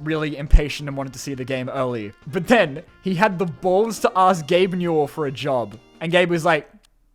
really impatient and wanted to see the game early. But then he had the balls to ask Gabe Newell for a job. And Gabe was like,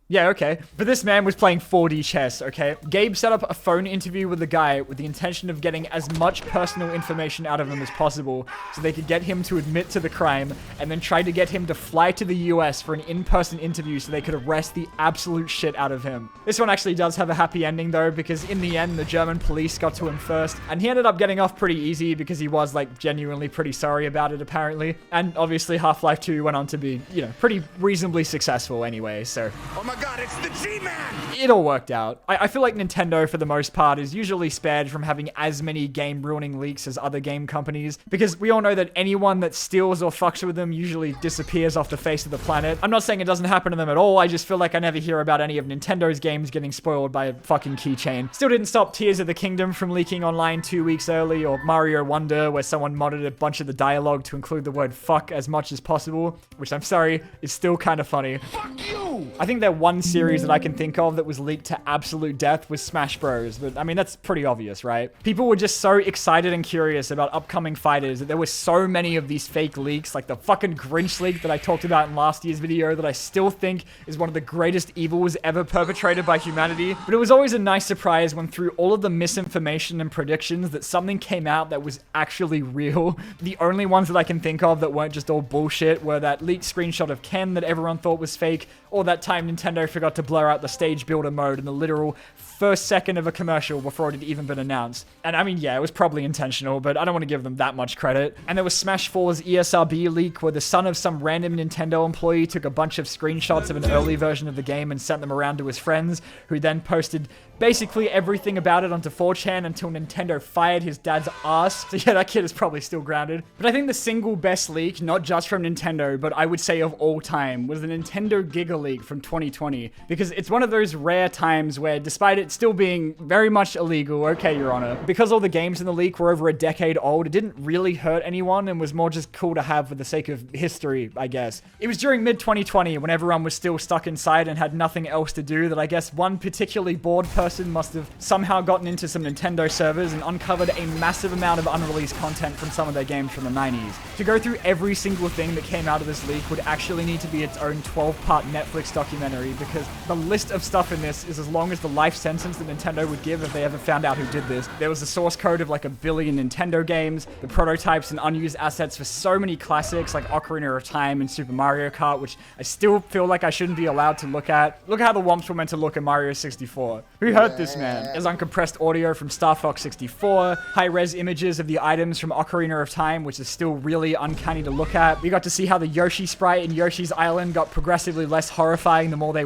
yeah, okay. But this man was playing 4D chess, okay? Gabe set up a phone interview with the guy with the intention of getting as much personal information out of him as possible so they could get him to admit to the crime, and then tried to get him to fly to the US for an in-person interview so they could arrest the absolute shit out of him. This one actually does have a happy ending though, because in the end, the German police got to him first, and he ended up getting off pretty easy because he was like genuinely pretty sorry about it apparently. And obviously Half-Life 2 went on to be, you know, pretty reasonably successful anyway, so... Oh my god, it's the G-Man! It all worked out. I feel like Nintendo, for the most part, is usually spared from having as many game-ruining leaks as other game companies, because we all know that anyone that steals or fucks with them usually disappears off the face of the planet. I'm not saying it doesn't happen to them at all, I just feel like I never hear about any of Nintendo's games getting spoiled by a fucking keychain. Still didn't stop Tears of the Kingdom from leaking online 2 weeks early, or Mario Wonder, where someone modded a bunch of the dialogue to include the word fuck as much as possible, which I'm sorry, is still kind of funny. Fuck you! I think that one series that I can think of that was leaked to absolute death was Smash Bros. But I mean, that's pretty obvious, right? People were just so excited and curious about upcoming fighters that there were so many of these fake leaks, like the fucking Grinch leak that I talked about in last year's video that I still think is one of the greatest evils ever perpetrated by humanity. But it was always a nice surprise when through all of the misinformation and predictions that something came out that was actually real. The only ones that I can think of that weren't just all bullshit were that leaked screenshot of Ken that everyone thought was fake, or that time Nintendo forgot to blur out the stage builder mode in the literal first second of a commercial before it had even been announced. And I mean, yeah, it was probably intentional, but I don't want to give them that much credit. And there was Smash 4's ESRB leak, where the son of some random Nintendo employee took a bunch of screenshots of an early version of the game and sent them around to his friends, who then posted basically everything about it onto 4chan until Nintendo fired his dad's ass. So yeah, that kid is probably still grounded. But I think the single best leak, not just from Nintendo, but I would say of all time, was the Nintendo Giga leak from 2020. Because it's one of those rare times where, despite it still being very much illegal, okay, Your Honor, because all the games in the leak were over a decade old, it didn't really hurt anyone and was more just cool to have for the sake of history, I guess. It was during mid-2020 when everyone was still stuck inside and had nothing else to do that I guess one particularly bored person must have somehow gotten into some Nintendo servers and uncovered a massive amount of unreleased content from some of their games from the 90s. To go through every single thing that came out of this leak would actually need to be its own 12-part Netflix documentary, because the list of stuff in this is as long as the life sentence that Nintendo would give if they ever found out who did this. There was the source code of like 1 billion Nintendo games, the prototypes and unused assets for so many classics like Ocarina of Time and Super Mario Kart, which I still feel like I shouldn't be allowed to look at. Look how the Womps were meant to look in Mario 64. Who hurt this man? There's uncompressed audio from Star Fox 64, high-res images of the items from Ocarina of Time, which is still really uncanny to look at. We got to see how the Yoshi sprite in Yoshi's Island got progressively less horrifying the more they